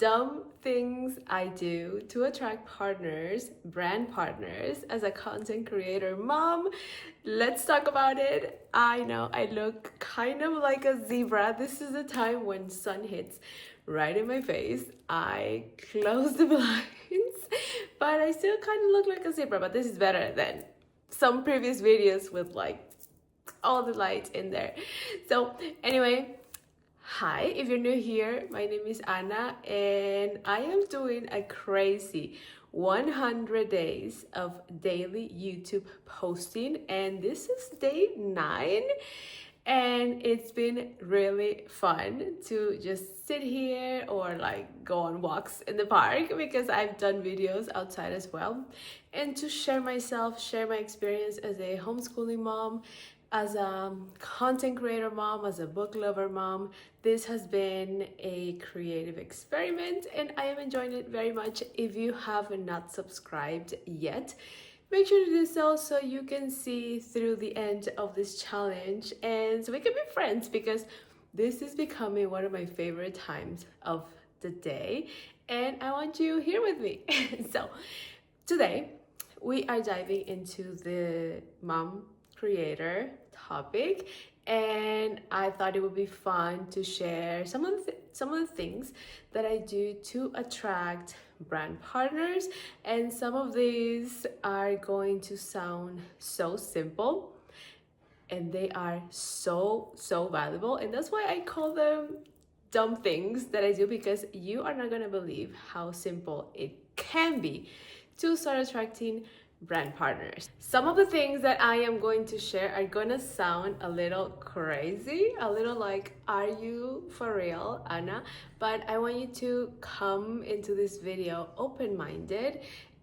dumb things I do to attract partners, brand partners, as a content creator mom. Let's talk about it. I know I look kind of like a zebra. This is the time when sun hits right in my face. I close the blinds, but I still kind of look like a zebra, but this is better than some previous videos with like all the light in there. So anyway, hi, if you're new here, my name is Anna and I am doing a crazy 100 days of daily YouTube posting, and this is day 9, and it's been really fun to just sit here or like go on walks in the park, because I've done videos outside as well, and to share myself, share my experience as a homeschooling mom, as a content creator mom, as a book lover mom. This has been a creative experiment and I am enjoying it very much. If you have not subscribed yet, make sure to do so you can see through the end of this challenge and so we can be friends, because this is becoming one of my favorite times of the day and I want you here with me. So today we are diving into the mom creator topic, and I thought it would be fun to share some of the things that I do to attract brand partners, and some of these are going to sound so simple and they are so valuable, and that's why I call them dumb things that I do, because you are not going to believe how simple it can be to start attracting brand partners. Some of the things that I am going to share are gonna sound a little crazy, a little like, are you for real, Anna? But I want you to come into this video open-minded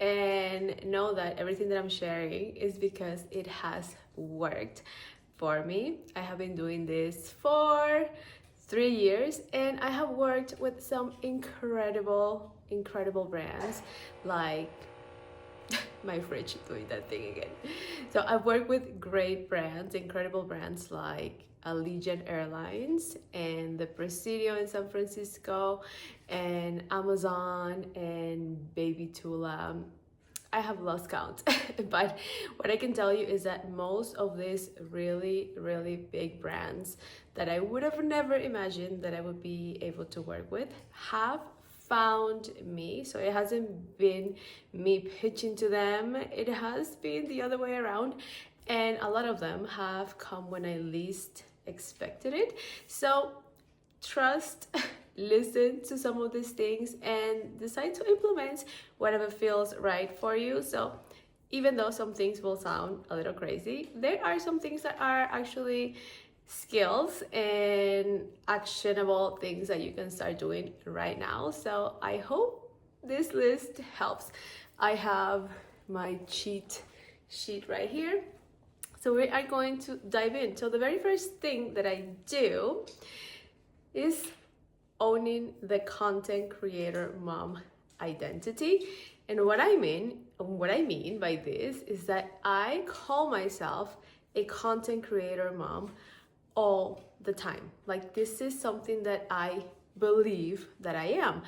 and know that everything that I'm sharing is because it has worked for me. I have been doing this for 3 years and I have worked with some incredible brands, like my fridge doing that thing again. So I've worked with great brands, incredible brands like Allegiant Airlines and the Presidio in San Francisco and Amazon and Baby Tula. I have lost count, but what I can tell you is that most of these really big brands that I would have never imagined that I would be able to work with have found me. So it hasn't been me pitching to them, it has been the other way around, and a lot of them have come when I least expected it. So trust, listen to some of these things and decide to implement whatever feels right for you. So even though some things will sound a little crazy, there are some things that are actually skills and actionable things that you can start doing right now. So I hope this list helps. I have my cheat sheet right here, so we are going to dive in. So the very first thing that I do is owning the content creator mom identity. And what I mean by this is that I call myself a content creator mom all the time. Like, this is something that I believe that I am.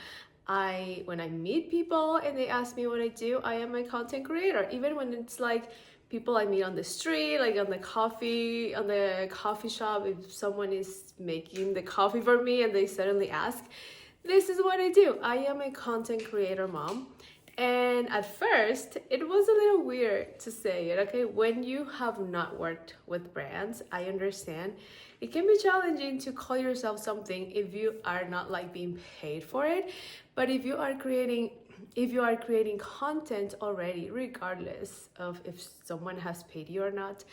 When I meet people and they ask me what I do, I am a content creator. Even when it's like people I meet on the street, like on the coffee shop, if someone is making the coffee for me and they suddenly ask, this is what I do. I am a content creator mom. And at first, it was a little weird to say it, okay? When you have not worked with brands, I understand. It can be challenging to call yourself something if you are not like being paid for it. But if you are creating content already, regardless of if someone has paid you or not,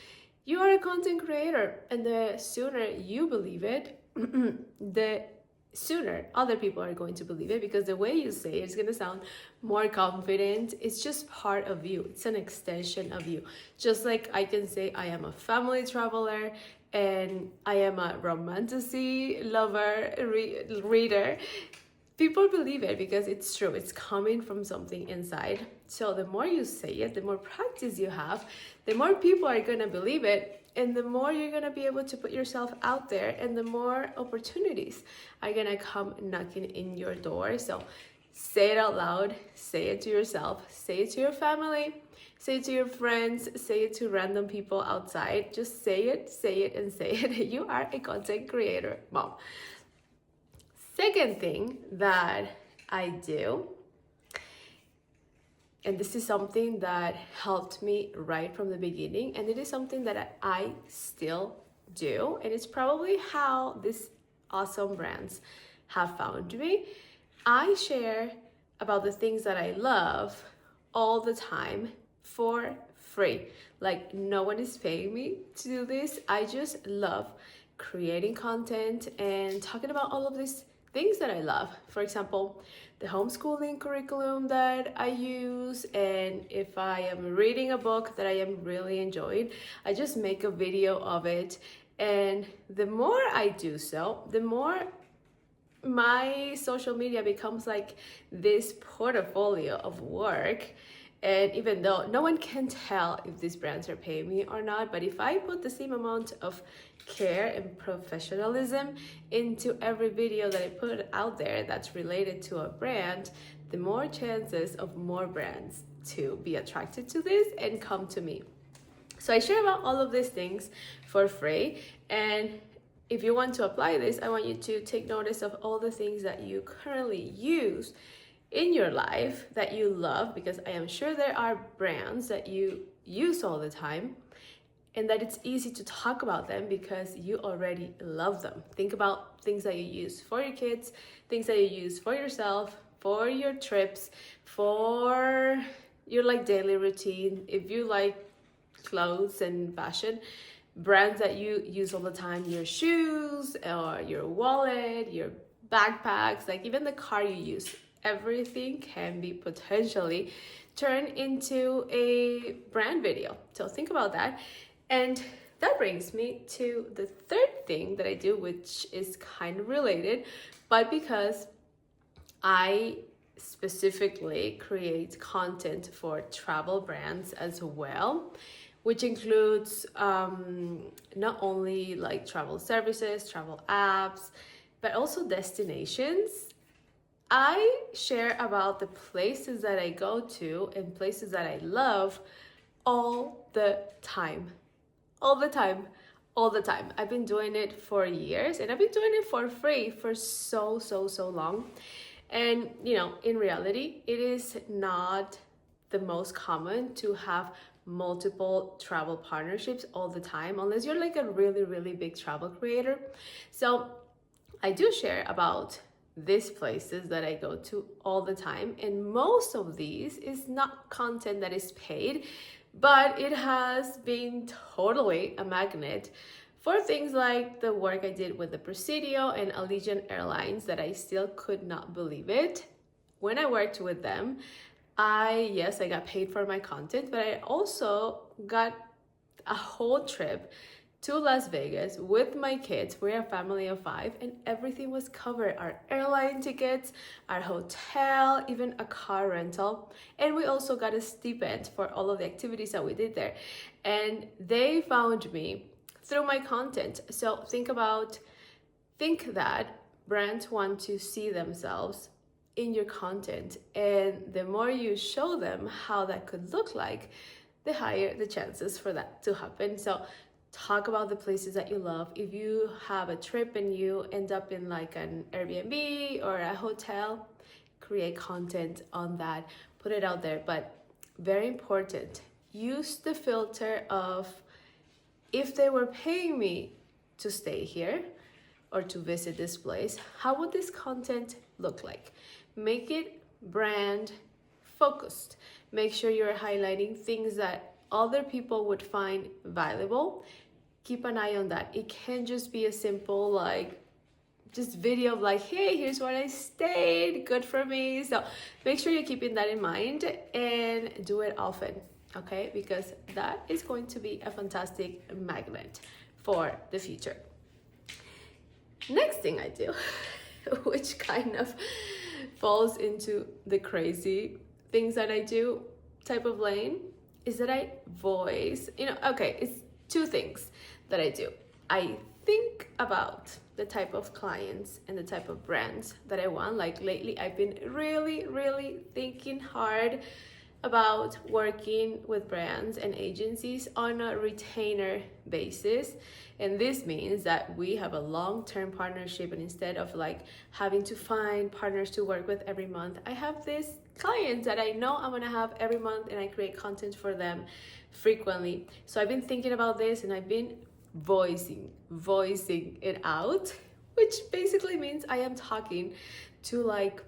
you are a content creator. And the sooner you believe it, the sooner other people are going to believe it, because the way you say it's going to sound more confident. It's just part of you. It's an extension of you. Just like I can say I am a family traveler and I am a romantasy lover, reader. People believe it because it's true. It's coming from something inside. So the more you say it, the more practice you have, the more people are going to believe it. And the more you're gonna be able to put yourself out there, and the more opportunities are gonna come knocking in your door. So say it out loud, say it to yourself, say it to your family, say it to your friends, say it to random people outside. Just say it, and say it. You are a content creator, mom. Second thing that I do, and this is something that helped me right from the beginning, and it is something that I still do, and it's probably how these awesome brands have found me. I share about the things that I love all the time for free. Like, no one is paying me to do this. I just love creating content and talking about all of these things that I love. For example, the homeschooling curriculum that I use, and if I am reading a book that I am really enjoying, I just make a video of it. And the more I do so, the more my social media becomes like this portfolio of work. And even though no one can tell if these brands are paying me or not, but if I put the same amount of care and professionalism into every video that I put out there that's related to a brand, the more chances of more brands to be attracted to this and come to me. So I share about all of these things for free. And if you want to apply this, I want you to take notice of all the things that you currently use in your life that you love, because I am sure there are brands that you use all the time, and that it's easy to talk about them because you already love them. Think about things that you use for your kids, things that you use for yourself, for your trips, for your like daily routine. If you like clothes and fashion, brands that you use all the time, your shoes or your wallet, your backpacks, like even the car you use, everything can be potentially turned into a brand video. So think about that. And that brings me to the third thing that I do, which is kind of related, but because I specifically create content for travel brands as well, which includes not only like travel services, travel apps, but also destinations. I share about the places that I go to and places that I love all the time. All the time. I've been doing it for years, and I've been doing it for free for so long. And you know, in reality, it is not the most common to have multiple travel partnerships all the time, unless you're like a really big travel creator. So I do share about these places that I go to all the time, and most of these is not content that is paid, but it has been totally a magnet for things like the work I did with the Presidio and Allegiant Airlines, that I still could not believe it. When I worked with them, I got paid for my content, but I also got a whole trip to Las Vegas with my kids. We're a family of 5, and everything was covered. Our airline tickets, our hotel, even a car rental. And we also got a stipend for all of the activities that we did there. And they found me through my content. So think that brands want to see themselves in your content, and the more you show them how that could look like, the higher the chances for that to happen. So talk about the places that you love. If you have a trip and you end up in like an Airbnb or a hotel, create content on that, put it out there. But very important, use the filter of, if they were paying me to stay here or to visit this place, how would this content look like? Make it brand focused. Make sure you're highlighting things that other people would find valuable. Keep an eye on that. It can't just be a simple like just video of like, hey, here's where I stayed, good for me. So make sure you're keeping that in mind and do it often, okay? Because that is going to be a fantastic magnet for the future. Next thing I do, which kind of falls into the crazy things that I do type of lane, is that I voice, okay, two things that I do. I think about the type of clients and the type of brands that I want. Like lately, I've been really thinking hard about working with brands and agencies on a retainer basis. And this means that we have a long-term partnership, and instead of like having to find partners to work with every month, I have this clients that I know I'm gonna have every month, and I create content for them frequently. So I've been thinking about this, and I've been voicing it out, which basically means I am talking to like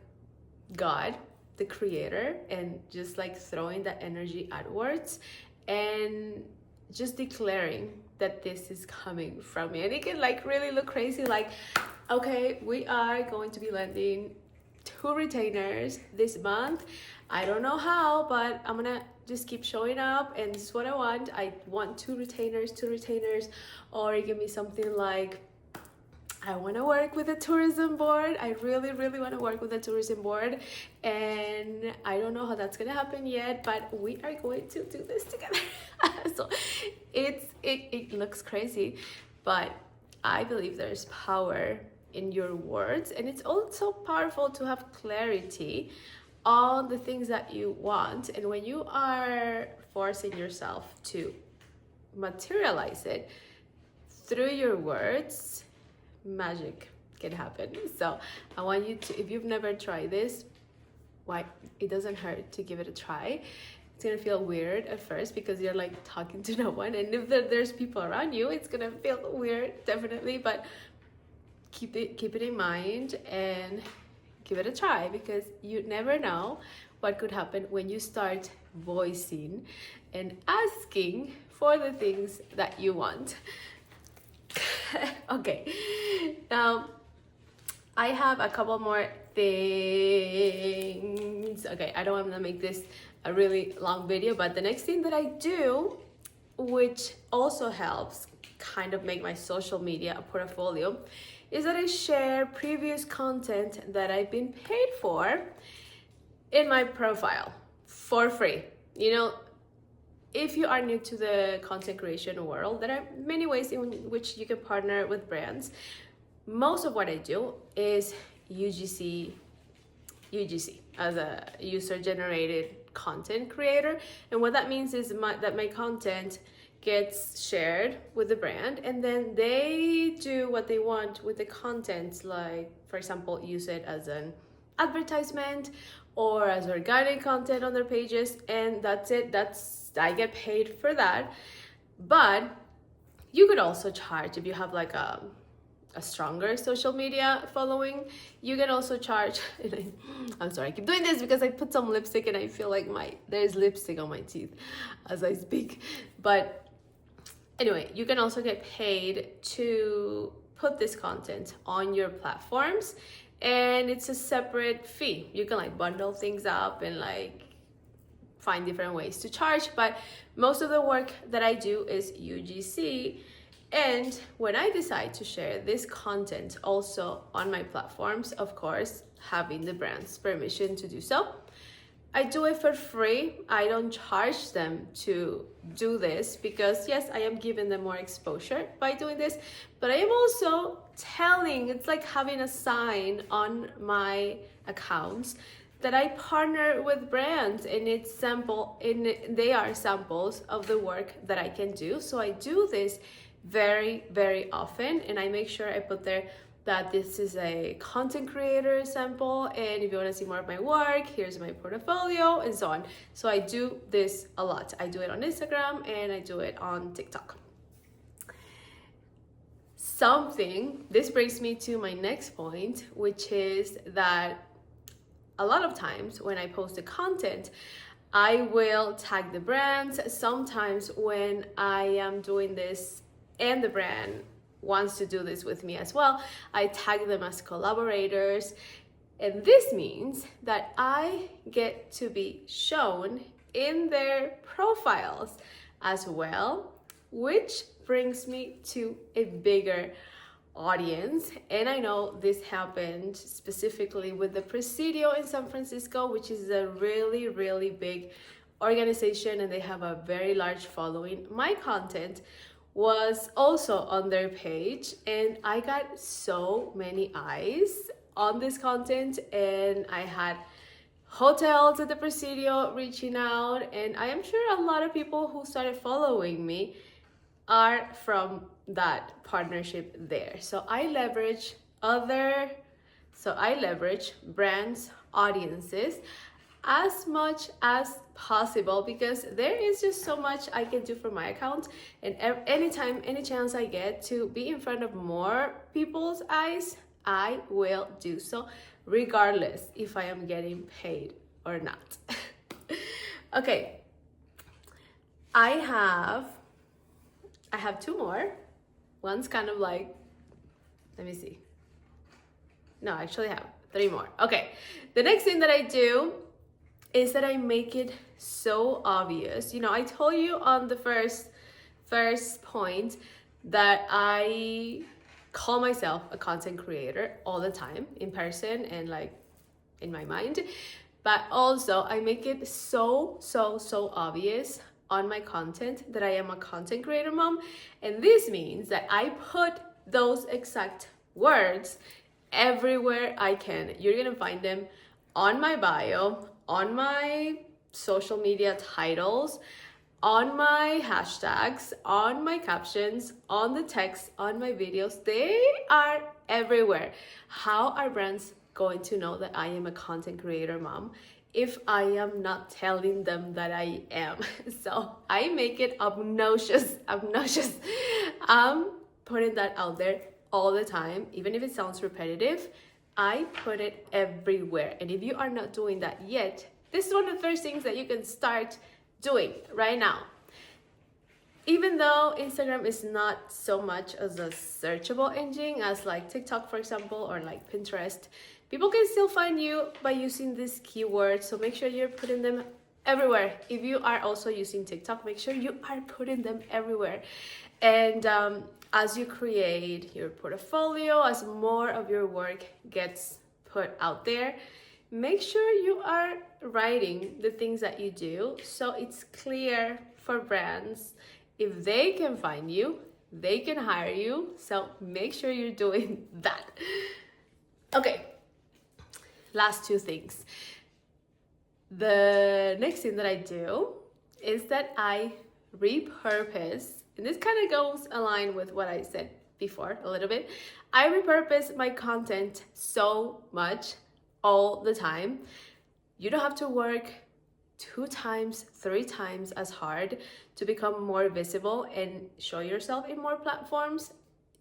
God, the creator, and just like throwing that energy outwards and just declaring that this is coming from me. And it can like really look crazy, like, okay, we are going to be landing 2 retainers this month. I don't know how, but I'm gonna just keep showing up, and this is what I want. I want 2 retainers. Or it can be something like, I want to work with a tourism board. I really want to work with a tourism board, and I don't know how that's gonna happen yet, but we are going to do this together. So it looks crazy, but I believe there's power in your words, and it's also powerful to have clarity on the things that you want. And when you are forcing yourself to materialize it through your words, magic can happen. So I want you to, if you've never tried this, why, it doesn't hurt to give it a try. It's gonna feel weird at first because you're like talking to no one, and if there's people around you, it's gonna feel weird, definitely, but keep it in mind and give it a try, because you never know what could happen when you start voicing and asking for the things that you want. Okay, now I have a couple more things. Okay, I don't want to make this a really long video, but the next thing that I do, which also helps kind of make my social media a portfolio, is that I share previous content that I've been paid for in my profile for free. You know, if you are new to the content creation world, there are many ways in which you can partner with brands. Most of what I do is UGC as a user-generated content creator. And what that means is that my content gets shared with the brand, and then they do what they want with the content, like, for example, use it as an advertisement or as organic content on their pages, and that's it. I get paid for that. But you could also charge if you have like a stronger social media following. You can also charge, and I'm sorry, I keep doing this because I put some lipstick and I feel like there's lipstick on my teeth as I speak. But anyway, you can also get paid to put this content on your platforms, and it's a separate fee. You can like bundle things up and like find different ways to charge, but most of the work that I do is UGC. And when I decide to share this content also on my platforms, of course, having the brand's permission to do so, I do it for free. I don't charge them to do this because, yes, I am giving them more exposure by doing this, but I am also telling, it's like having a sign on my accounts that I partner with brands, and they are samples of the work that I can do. So I do this very often, and I make sure I put there that this is a content creator sample, and if you want to see more of my work, here's my portfolio, and so on. So I do this a lot. I do it on Instagram and I do it on TikTok. This brings me to my next point, which is that a lot of times when I post the content, I will tag the brands. Sometimes when I am doing this and the brand wants to do this with me as well, I tag them as collaborators. And this means that I get to be shown in their profiles as well, which brings me to a bigger audience. And I know this happened specifically with the Presidio in San Francisco, which is a really big organization, and they have a very large following. My content was also on their page, and I got so many eyes on this content, and I had hotels at the Presidio reaching out, and I am sure a lot of people who started following me are from that partnership there. So I leverage brands, audiences as much as possible, because there is just so much I can do for my account, and anytime, any chance I get to be in front of more people's eyes, I will do so, regardless if I am getting paid or not. Okay, I have two more. One's kind of like, let me see. No, I actually have three more. Okay, the next thing that I do is that I make it so obvious. You know, I told you on the first point that I call myself a content creator all the time, in person and like in my mind, but also I make it so obvious on my content that I am a content creator mom. And this means that I put those exact words everywhere I can. You're gonna find them on my bio, on my social media titles, on my hashtags, on my captions, on the text, on my videos. They are everywhere. How are brands going to know that I am a content creator mom if I am not telling them that I am? So I make it obnoxious. I'm putting that out there all the time, even if it sounds repetitive. I put it everywhere. And if you are not doing that yet, this is one of the first things that you can start doing right now. Even though Instagram is not so much as a searchable engine as like TikTok, for example, or like Pinterest, people can still find you by using these keywords. So make sure you're putting them everywhere. If you are also using TikTok, make sure you are putting them everywhere. And as you create your portfolio, as more of your work gets put out there, make sure you are writing the things that you do, so it's clear for brands. If they can find you, they can hire you. So make sure you're doing that. Okay, last two things. The next thing that I do is that I repurpose, and this kind of goes aligned with what I said before a little bit. I repurpose my content so much all the time. You don't have to work 2 times, 3 times as hard to become more visible and show yourself in more platforms.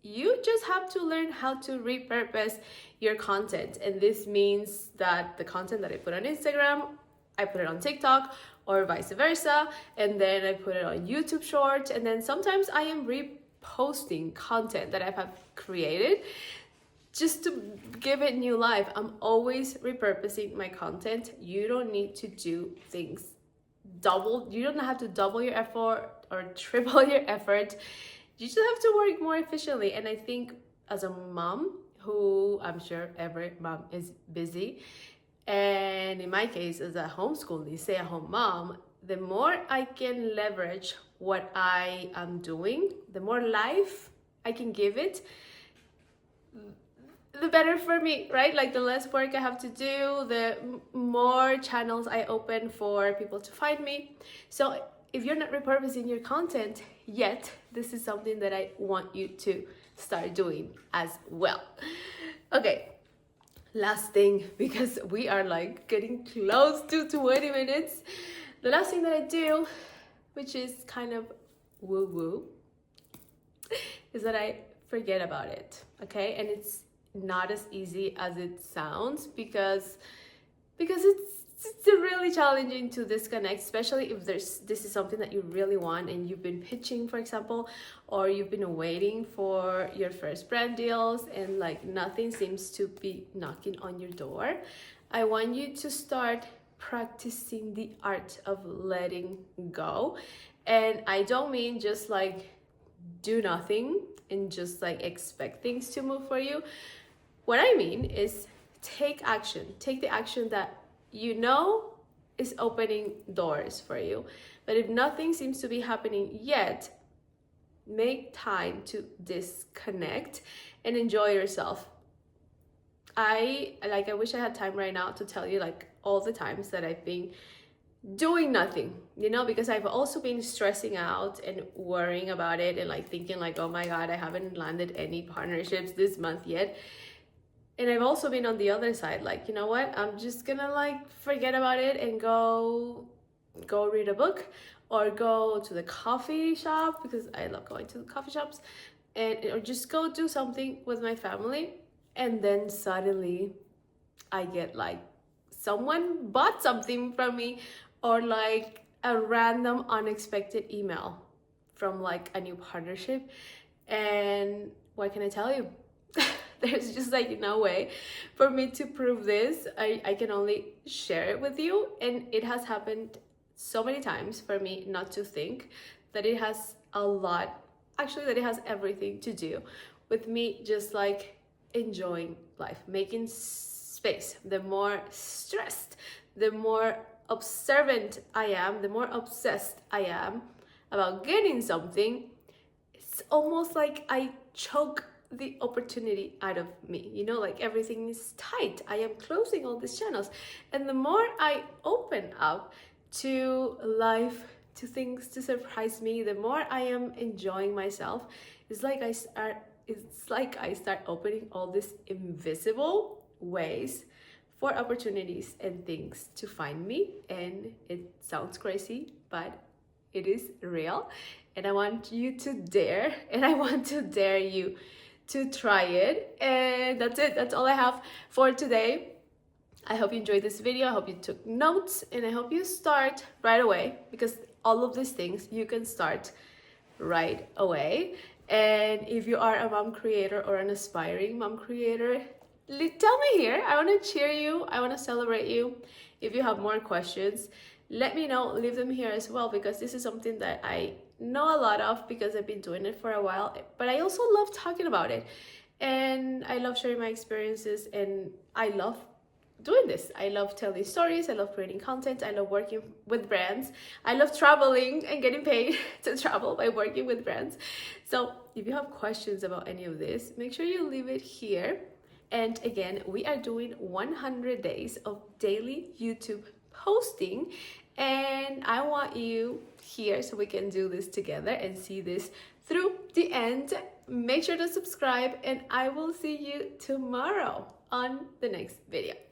You just have to learn how to repurpose your content. And this means that the content that I put on Instagram, I put it on TikTok, or vice versa, and then I put it on YouTube Shorts, and then sometimes I am reposting content that I have created just to give it new life. I'm always repurposing my content. You don't need to do things double. You don't have to double your effort or triple your effort. You just have to work more efficiently. And I think as a mom, who I'm sure every mom is busy, and in my case as a homeschooling, stay-at-home mom, the more I can leverage what I am doing, the more life I can give it, the better for me, right? Like the less work I have to do, the more channels I open for people to find me. So if you're not repurposing your content yet, this is something that I want you to start doing as well. Okay, last thing, because we are like getting close to 20 minutes. The last thing that I do, which is kind of woo-woo, is that I forget about it, okay? And it's not as easy as it sounds, because it's really challenging to disconnect, especially if this is something that you really want and you've been pitching, for example, or you've been waiting for your first brand deals and like nothing seems to be knocking on your door. I want you to start practicing the art of letting go. And I don't mean just like do nothing and just like expect things to move for you. What I mean is take action. Take the action that you know is opening doors for you. But if nothing seems to be happening yet, make time to disconnect and enjoy yourself. I wish I had time right now to tell you like all the times that I've been doing nothing, you know, because I've also been stressing out and worrying about it and like thinking like, oh my God, I haven't landed any partnerships this month yet. And I've also been on the other side, like, you know what, I'm just gonna like forget about it and go read a book or go to the coffee shop, because I love going to the coffee shops, and or just go do something with my family. And then suddenly I get like someone bought something from me, or like a random unexpected email from like a new partnership. And what can I tell you? There's just like no way for me to prove this. I can only share it with you. And it has happened so many times for me not to think that it has a lot, actually, that it has everything to do with me just like enjoying life, making space. The more stressed, the more observant I am, the more obsessed I am about getting something, it's almost like I choke the opportunity out of me, you know, like everything is tight. I am closing all these channels. And the more I open up to life, to things to surprise me, the more I am enjoying myself. It's like I start opening all these invisible ways for opportunities and things to find me. And it sounds crazy, but it is real. And I want you to dare, and I want to dare you to try it. And that's it. That's all I have for today. I hope you enjoyed this video. I hope you took notes, and I hope you start right away, because all of these things you can start right away. And if you are a mom creator or an aspiring mom creator, tell me here. I want to cheer you. I want to celebrate you. If you have more questions, let me know. Leave them here as well, because this is something that I know a lot of, because I've been doing it for a while, but I also love talking about it, and I love sharing my experiences, and I love doing this. I love telling stories. I love creating content. I love working with brands. I love traveling and getting paid to travel by working with brands. So if you have questions about any of this, make sure you leave it here. And again, we are doing 100 days of daily YouTube posting, and I want you here so we can do this together and see this through the end. Make sure to subscribe, and I will see you tomorrow on the next video.